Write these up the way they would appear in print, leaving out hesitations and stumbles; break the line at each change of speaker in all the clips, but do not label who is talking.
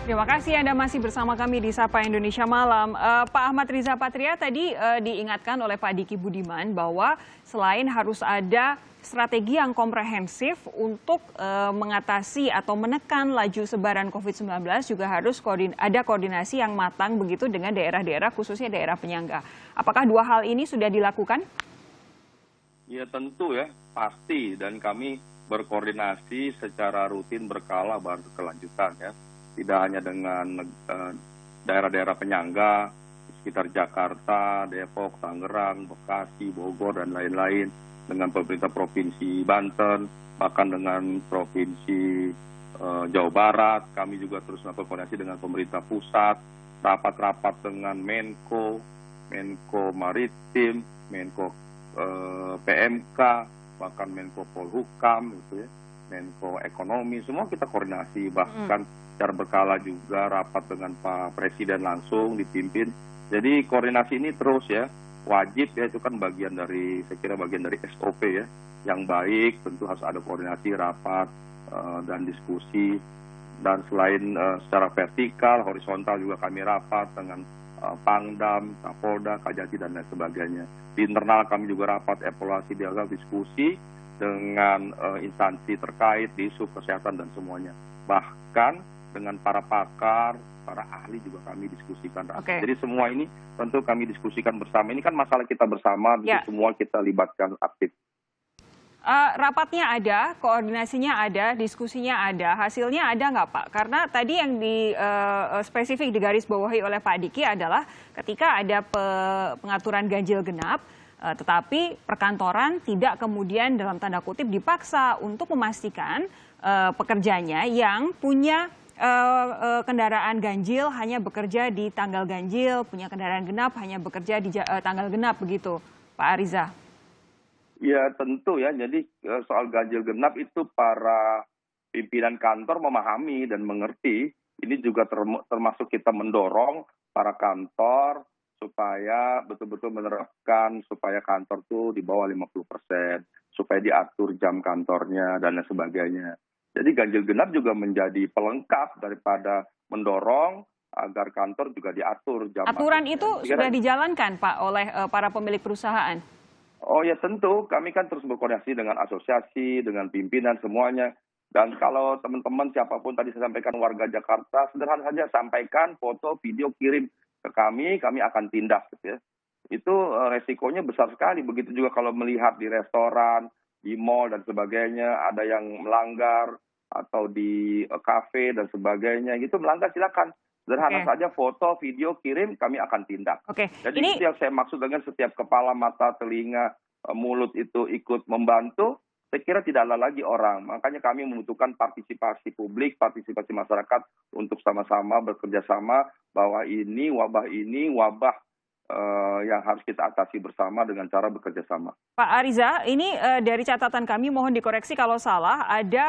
Terima kasih Anda masih bersama kami di Sapa Indonesia Malam. Pak Ahmad Riza Patria tadi diingatkan oleh Pak Diki Budiman bahwa selain harus ada strategi yang komprehensif untuk mengatasi atau menekan laju sebaran COVID-19, juga harus ada koordinasi yang matang begitu dengan daerah-daerah, khususnya daerah penyangga. Apakah dua hal ini sudah dilakukan?
Ya tentu ya, pasti. Dan kami berkoordinasi secara rutin berkala berkelanjutan ya. Tidak hanya dengan daerah-daerah penyangga di sekitar Jakarta, Depok, Tangerang, Bekasi, Bogor, dan lain-lain, dengan pemerintah Provinsi Banten, bahkan dengan Provinsi Jawa Barat. Kami juga terus melakukan koordinasi dengan pemerintah pusat, rapat-rapat dengan Menko Maritim, Menko PMK, bahkan Menko Polhukam, gitu ya, Menko Ekonomi, semua kita koordinasi, bahkan secara berkala juga rapat dengan Pak Presiden langsung dipimpin. Jadi koordinasi ini terus ya, wajib ya, itu kan bagian dari, saya kira bagian dari SOP ya, yang baik. Tentu harus ada koordinasi, rapat, dan diskusi. Dan selain secara vertikal, horizontal juga kami rapat dengan Pangdam, Kapolda, Kajati, dan lain sebagainya. Di internal kami juga rapat evaluasi, dialog, diskusi dengan instansi terkait di isu kesehatan dan semuanya. Bahkan dengan para pakar, para ahli juga kami diskusikan.
Okay.
Jadi semua ini tentu kami diskusikan bersama. Ini kan masalah kita bersama,
ya.
Semua kita libatkan aktif.
Rapatnya ada, koordinasinya ada, diskusinya ada, hasilnya ada nggak Pak? Karena tadi yang spesifik digarisbawahi oleh Pak Diki adalah ketika ada pengaturan ganjil genap, tetapi perkantoran tidak kemudian dalam tanda kutip dipaksa untuk memastikan pekerjanya yang punya kendaraan ganjil hanya bekerja di tanggal ganjil, punya kendaraan genap hanya bekerja di tanggal genap, begitu Pak Ariza?
Ya tentu ya, jadi soal ganjil genap itu para pimpinan kantor memahami dan mengerti. Ini juga termasuk kita mendorong para kantor supaya betul-betul menerapkan supaya kantor tuh di bawah 50%, supaya diatur jam kantornya dan lain sebagainya. Jadi ganjil genap juga menjadi pelengkap daripada mendorong agar kantor juga diatur jam.
Aturan itu sudah dijalankan Pak oleh para pemilik perusahaan?
Oh ya tentu, kami kan terus berkoordinasi dengan asosiasi, dengan pimpinan semuanya. Dan kalau teman-teman siapapun tadi saya sampaikan warga Jakarta, sederhana saja sampaikan foto, video, kirim ke kami akan tindak. Gitu ya. Itu resikonya besar sekali. Begitu juga kalau melihat di restoran, di mall dan sebagainya, ada yang melanggar, atau di kafe dan sebagainya, gitu melanggar silakan. Sederhana saja foto, video, kirim, kami akan tindak. Jadi itu yang saya maksud dengan setiap kepala, mata, telinga, mulut itu ikut membantu, saya kira tidak ada lagi orang. Makanya kami membutuhkan partisipasi publik, partisipasi masyarakat untuk sama-sama bekerja sama bahwa ini wabah yang harus kita atasi bersama dengan cara bekerja sama.
Pak Ariza, ini dari catatan kami, mohon dikoreksi kalau salah, ada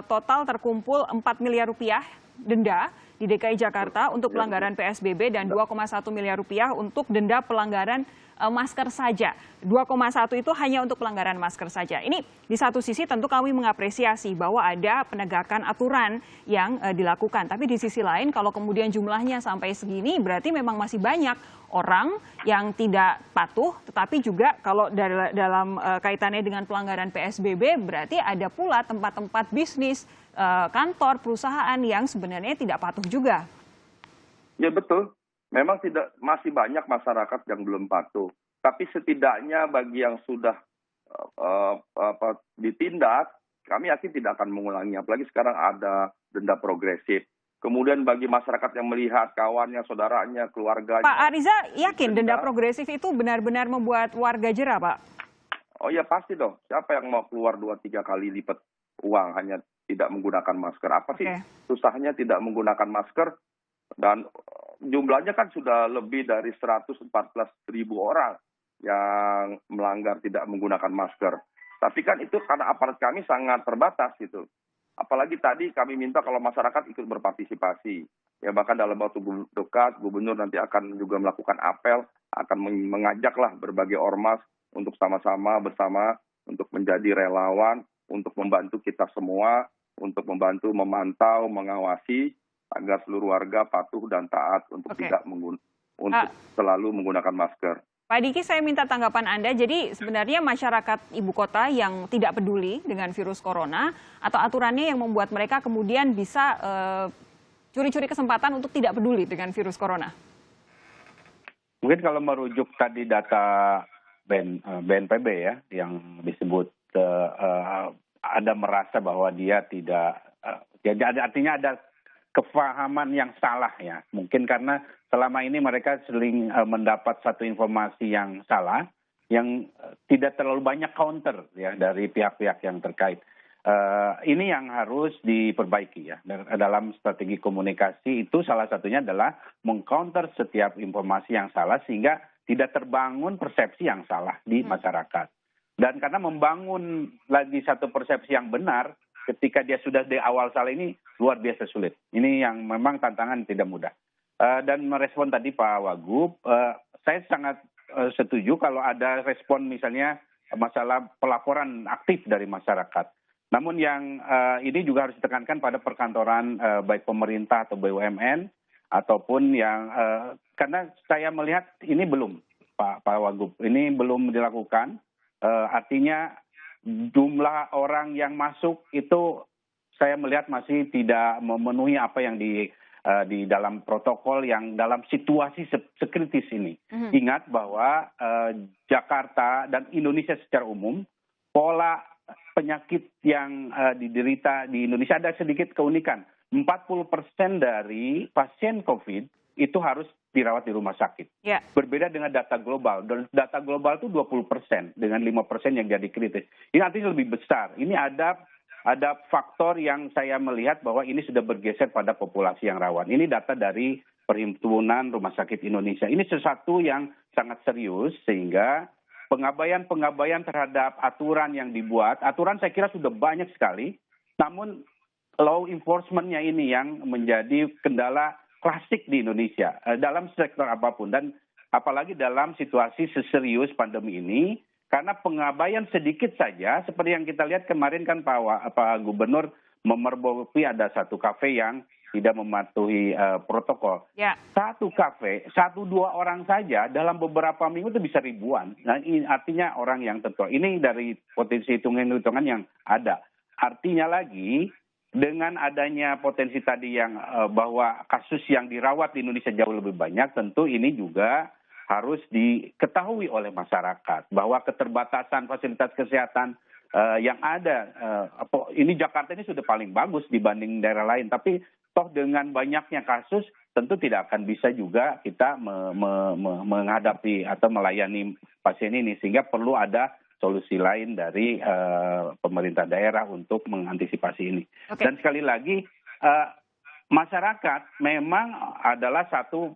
total terkumpul 4 miliar rupiah denda di DKI Jakarta untuk pelanggaran PSBB dan 2,1 miliar rupiah untuk denda pelanggaran masker saja. 2,1 itu hanya untuk pelanggaran masker saja. Ini di satu sisi tentu kami mengapresiasi bahwa ada penegakan aturan yang dilakukan. Tapi di sisi lain kalau kemudian jumlahnya sampai segini berarti memang masih banyak orang yang tidak patuh. Tetapi juga kalau dalam kaitannya dengan pelanggaran PSBB berarti ada pula tempat-tempat bisnis, kantor, perusahaan yang sebenarnya tidak patuh juga.
Ya betul. Memang masih banyak masyarakat yang belum patuh. Tapi setidaknya bagi yang sudah ditindak, kami yakin tidak akan mengulangi. Apalagi sekarang ada denda progresif. Kemudian bagi masyarakat yang melihat kawannya, saudaranya, keluarganya.
Pak Ariza yakin denda progresif itu benar-benar membuat warga jera, Pak?
Oh ya pasti dong. Siapa yang mau keluar 2-3 kali lipat uang hanya tidak menggunakan masker? Apa sih susahnya tidak menggunakan masker? Dan jumlahnya kan sudah lebih dari 114.000 orang yang melanggar tidak menggunakan masker. Tapi kan itu karena aparat kami sangat terbatas gitu. Apalagi tadi kami minta kalau masyarakat ikut berpartisipasi. Ya bahkan dalam waktu dekat gubernur nanti akan juga melakukan apel, akan mengajaklah berbagai ormas untuk sama-sama bersama untuk menjadi relawan, untuk membantu kita semua, untuk membantu memantau, mengawasi agar seluruh warga patuh dan taat untuk
Oke.
tidak untuk selalu menggunakan masker.
Pak Diki, saya minta tanggapan Anda. Jadi sebenarnya masyarakat ibu kota yang tidak peduli dengan virus corona atau aturannya yang membuat mereka kemudian bisa curi-curi kesempatan untuk tidak peduli dengan virus corona?
Mungkin kalau merujuk tadi data BNPB ya, yang disebut ada merasa bahwa dia tidak, jadi artinya ada kefahaman yang salah ya. Mungkin karena selama ini mereka sering mendapat satu informasi yang salah, yang tidak terlalu banyak counter ya dari pihak-pihak yang terkait. Ini yang harus diperbaiki ya. Dalam strategi komunikasi itu salah satunya adalah mengcounter setiap informasi yang salah sehingga tidak terbangun persepsi yang salah di masyarakat. Dan karena membangun lagi satu persepsi yang benar ketika dia sudah di awal salah ini luar biasa sulit. Ini yang memang tantangan tidak mudah. Dan merespon tadi Pak Wagub, saya sangat setuju kalau ada respon misalnya masalah pelaporan aktif dari masyarakat. Namun yang ini juga harus ditekankan pada perkantoran baik pemerintah atau BUMN ataupun yang karena saya melihat ini belum Pak Wagub, ini belum dilakukan. Artinya jumlah orang yang masuk itu saya melihat masih tidak memenuhi apa yang di dalam protokol yang dalam situasi sekritis ini. Ingat bahwa Jakarta dan Indonesia secara umum pola penyakit yang diderita di Indonesia ada sedikit keunikan. 40% dari pasien COVID itu harus dirawat di rumah sakit. Yeah. Berbeda dengan data global. Data global itu 20% dengan 5% yang jadi kritis. Ini artinya lebih besar. Ini ada faktor yang saya melihat bahwa ini sudah bergeser pada populasi yang rawan. Ini data dari Perhimpunan Rumah Sakit Indonesia. Ini sesuatu yang sangat serius sehingga pengabaian terhadap aturan yang dibuat. Aturan saya kira sudah banyak sekali. Namun law enforcement-nya ini yang menjadi kendala klasik di Indonesia dalam sektor apapun dan apalagi dalam situasi seserius pandemi ini karena pengabaian sedikit saja seperti yang kita lihat kemarin kan Pak Gubernur memergoki ada satu kafe yang tidak mematuhi protokol. Yeah. Satu kafe, 1-2 orang saja dalam beberapa minggu itu bisa ribuan. Nah, ini artinya orang yang tertular. Ini dari potensi hitungan-hitungan yang ada. Artinya lagi dengan adanya potensi tadi yang bahwa kasus yang dirawat di Indonesia jauh lebih banyak, tentu ini juga harus diketahui oleh masyarakat bahwa keterbatasan fasilitas kesehatan yang ada, ini Jakarta ini sudah paling bagus dibanding daerah lain, tapi toh dengan banyaknya kasus tentu tidak akan bisa juga kita menghadapi atau melayani pasien ini sehingga perlu ada solusi lain dari pemerintah daerah untuk mengantisipasi ini. Okay. Dan sekali lagi masyarakat memang adalah satu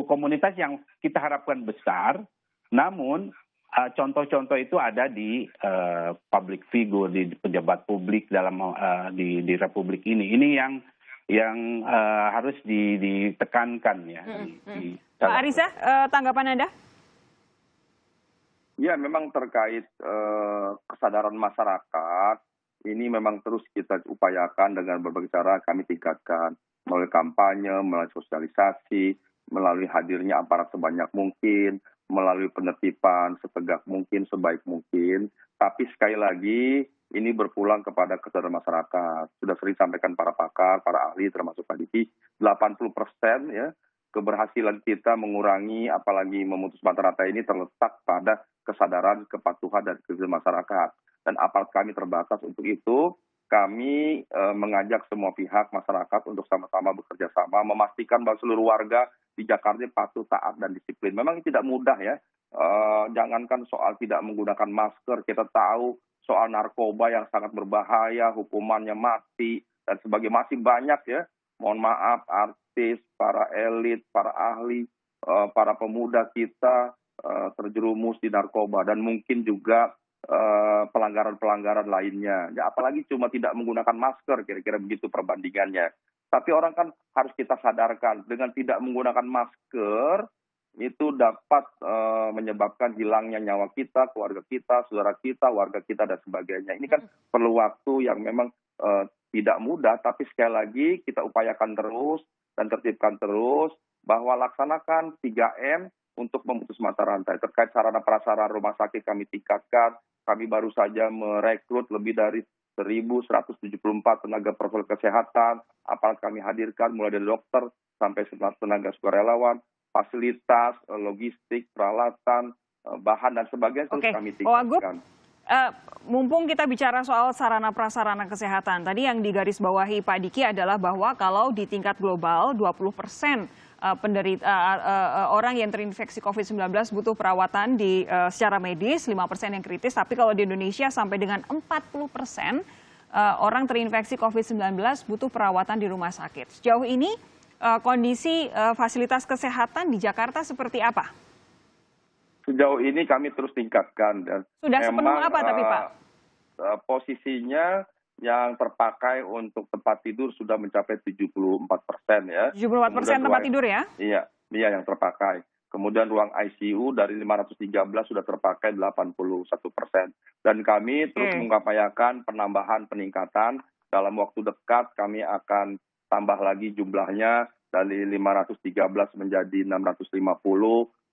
komunitas yang kita harapkan besar, namun contoh-contoh itu ada di public figure, di pejabat publik dalam di Republik ini. Ini yang harus ditekankan ya.
Pak Ariza, tanggapan Anda?
Ya, memang terkait kesadaran masyarakat, ini memang terus kita upayakan dengan berbagai cara kami tingkatkan. Melalui kampanye, melalui sosialisasi, melalui hadirnya aparat sebanyak mungkin, melalui penertiban setegak mungkin, sebaik mungkin. Tapi sekali lagi, ini berpulang kepada kesadaran masyarakat. Sudah sering sampaikan para pakar, para ahli, termasuk Pak Diki, 80% ya, keberhasilan kita mengurangi apalagi memutus mata rantai ini terletak pada kesadaran, kepatuhan, dan kesadaran masyarakat. Dan aparat kami terbatas untuk itu. Kami mengajak semua pihak masyarakat untuk sama-sama bekerja sama, memastikan bahwa seluruh warga di Jakarta patuh, taat, dan disiplin. Memang ini tidak mudah ya. Jangankan soal tidak menggunakan masker, kita tahu soal narkoba yang sangat berbahaya, hukumannya mati, dan sebagainya masih banyak ya. Mohon maaf, artis, para elit, para ahli, para pemuda kita terjerumus di narkoba dan mungkin juga pelanggaran-pelanggaran lainnya. Ya, apalagi cuma tidak menggunakan masker, kira-kira begitu perbandingannya. Tapi orang kan harus kita sadarkan, dengan tidak menggunakan masker, itu dapat menyebabkan hilangnya nyawa kita, keluarga kita, saudara kita, warga kita, dan sebagainya. Ini kan perlu waktu yang memang tidak mudah, tapi sekali lagi kita upayakan terus dan tertibkan terus bahwa laksanakan 3M untuk memutus mata rantai. Terkait sarana prasarana rumah sakit kami tingkatkan, kami baru saja merekrut lebih dari 1.174 tenaga profesional kesehatan, aparat kami hadirkan mulai dari dokter sampai tenaga sukarelawan, fasilitas, logistik, peralatan, bahan dan sebagainya terus kami tingkatkan.
Mumpung kita bicara soal sarana prasarana kesehatan, tadi yang digarisbawahi Pak Diki adalah bahwa kalau di tingkat global 20% orang yang terinfeksi COVID-19 butuh perawatan secara medis, 5% yang kritis, tapi kalau di Indonesia sampai dengan 40% orang terinfeksi COVID-19 butuh perawatan di rumah sakit. Sejauh ini kondisi fasilitas kesehatan di Jakarta seperti apa?
Sejauh ini kami terus tingkatkan dan
sudah sepenuh apa tapi Pak?
Posisinya yang terpakai untuk tempat tidur sudah mencapai 74% ya.
74% tempat tidur ya?
Iya yang terpakai. Kemudian ruang ICU dari 513 sudah terpakai 81%. Dan kami terus mengupayakan peningkatan dalam waktu dekat kami akan tambah lagi jumlahnya dari 513 menjadi 650.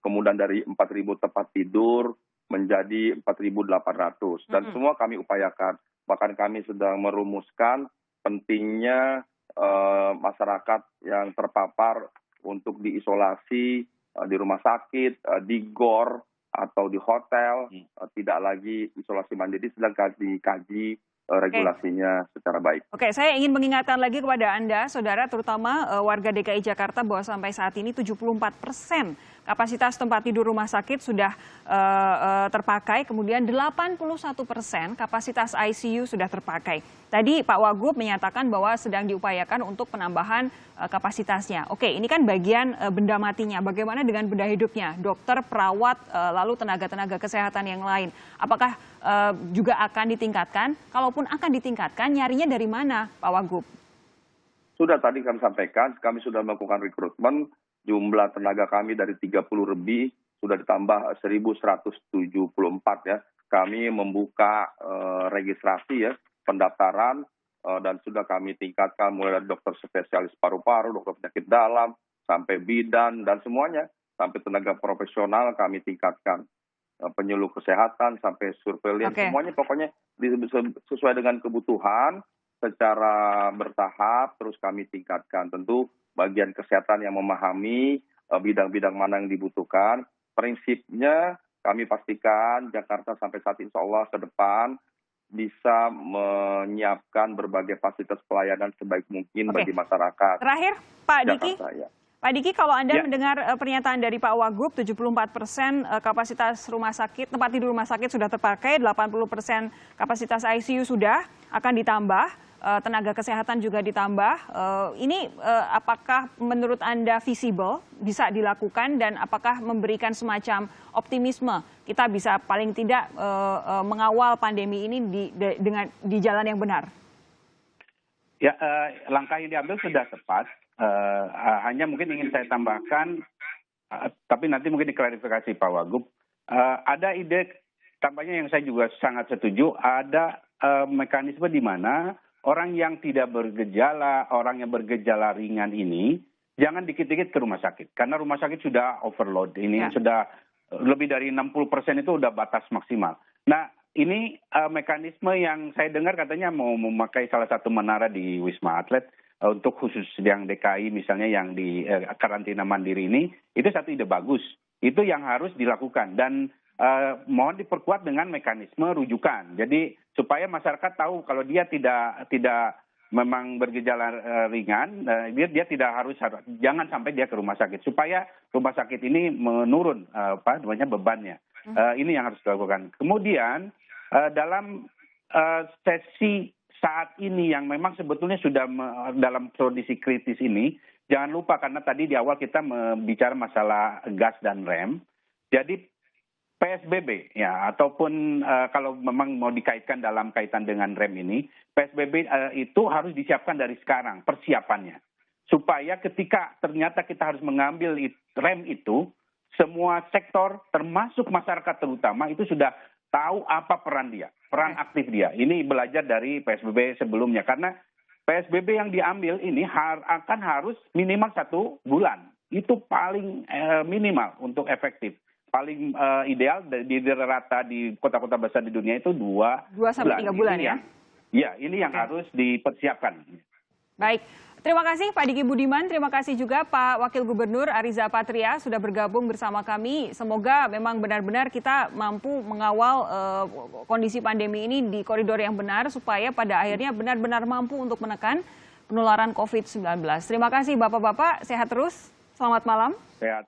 Kemudian dari 4.000 tempat tidur menjadi 4.800. Dan semua kami upayakan. Bahkan kami sedang merumuskan pentingnya masyarakat yang terpapar untuk diisolasi di rumah sakit, di GOR, atau di hotel, tidak lagi isolasi mandiri, sedang dikaji regulasinya secara baik.
Oke, saya ingin mengingatkan lagi kepada Anda, saudara, terutama warga DKI Jakarta, bahwa sampai saat ini 74% kapasitas tempat tidur rumah sakit sudah terpakai, kemudian 81% kapasitas ICU sudah terpakai. Tadi Pak Wagub menyatakan bahwa sedang diupayakan untuk penambahan kapasitasnya. Oke, ini kan bagian benda matinya. Bagaimana dengan benda hidupnya? Dokter, perawat, lalu tenaga-tenaga kesehatan yang lain. Apakah juga akan ditingkatkan? Kalaupun akan ditingkatkan, nyarinya dari mana, Pak Wagub?
Sudah tadi kami sampaikan, kami sudah melakukan rekrutmen. Jumlah tenaga kami dari 30 lebih sudah ditambah 1.174 ya. Kami membuka registrasi ya, pendaftaran dan sudah kami tingkatkan mulai dari dokter spesialis paru-paru, dokter penyakit dalam, sampai bidan dan semuanya. Sampai tenaga profesional kami tingkatkan. Penyuluh kesehatan sampai surveillance, semuanya pokoknya sesuai dengan kebutuhan secara bertahap terus kami tingkatkan. Tentu bagian kesehatan yang memahami bidang-bidang mana yang dibutuhkan. Prinsipnya kami pastikan Jakarta sampai saat insya Allah ke depan bisa menyiapkan berbagai fasilitas pelayanan sebaik mungkin bagi masyarakat.
Terakhir, Pak Diki.
Jakarta, ya.
Pak Diki, kalau Anda mendengar pernyataan dari Pak Wagub, 74% kapasitas rumah sakit, tempat tidur rumah sakit sudah terpakai, 80% kapasitas ICU sudah akan ditambah, tenaga kesehatan juga ditambah. Ini apakah menurut Anda visible, bisa dilakukan, dan apakah memberikan semacam optimisme kita bisa paling tidak mengawal pandemi ini di jalan yang benar?
Ya, langkah yang diambil sudah tepat. Hanya mungkin ingin saya tambahkan, tapi nanti mungkin diklarifikasi Pak Wagub. Ada ide, tampaknya yang saya juga sangat setuju, ada mekanisme di mana orang yang tidak bergejala, orang yang bergejala ringan ini, jangan dikit-dikit ke rumah sakit. Karena rumah sakit sudah overload, ini sudah lebih dari 60% itu udah batas maksimal. Nah, ini mekanisme yang saya dengar katanya mau memakai salah satu menara di Wisma Atlet, untuk khusus yang DKI misalnya yang di karantina mandiri ini, itu satu ide bagus. Itu yang harus dilakukan dan mohon diperkuat dengan mekanisme rujukan. Jadi supaya masyarakat tahu kalau dia tidak memang bergejala ringan, dia tidak harus jangan sampai dia ke rumah sakit supaya rumah sakit ini menurun bebannya. Ini yang harus dilakukan. Kemudian dalam sesi saat ini yang memang sebetulnya sudah dalam kondisi kritis ini, jangan lupa karena tadi di awal kita bicara masalah gas dan rem. Jadi PSBB ya ataupun kalau memang mau dikaitkan dalam kaitan dengan rem ini, PSBB itu harus disiapkan dari sekarang persiapannya. Supaya ketika ternyata kita harus mengambil rem itu, semua sektor termasuk masyarakat terutama itu sudah tahu apa peran aktif dia. Ini belajar dari PSBB sebelumnya karena PSBB yang diambil ini akan harus minimal 1 bulan. Itu paling minimal untuk efektif. Paling ideal di rata di kota-kota besar di dunia itu 2
sampai 3 bulan ya?
Ya, ini yang harus dipersiapkan.
Baik, terima kasih Pak Diki Budiman, terima kasih juga Pak Wakil Gubernur Ariza Patria sudah bergabung bersama kami. Semoga memang benar-benar kita mampu mengawal kondisi pandemi ini di koridor yang benar supaya pada akhirnya benar-benar mampu untuk menekan penularan COVID-19. Terima kasih Bapak-Bapak, sehat terus, selamat malam.
Sehat.